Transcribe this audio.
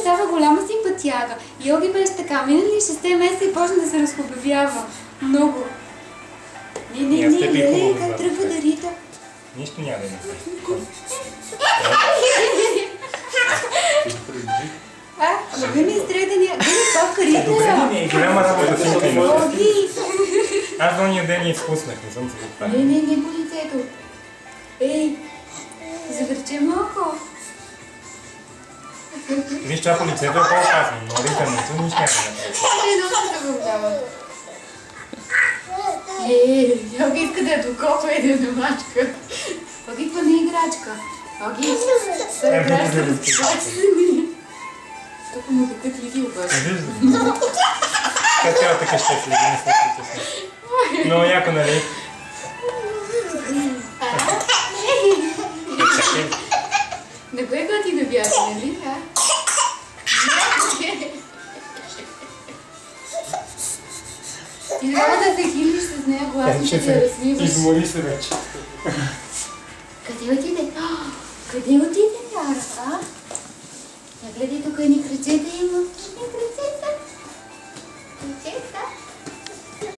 става голяма симпатияга. Йоги беше така, минали 6 месеца и почна да се разхубавява. Много. Не, как тръгва да рита. Нищо няма да не. Бъде ми изтредания. Бъде папка рита. Добре, не, голяма работа синка има. Аз до ония ден я изпуснах, не съм се подправил. Не по лицето. Ей, завърче малко. Виж, това по лицето е по-опасно, но ритането нищо няма да направи. Не, много се забавлява. Йоги иска да я докопва и да я намачка. Йоги, това не е играчка. Йоги, това е играчка. Тук му такът лиги обаче. Виждам. Така цялата къща следи, не се притесня. Много яко, нали? Не го е готи да бяга, нали? Ти трябва да се хилиш с нея, гласно ще се разсмиваш. Измори се вече. Къде отиде? Къде отиде, Яра?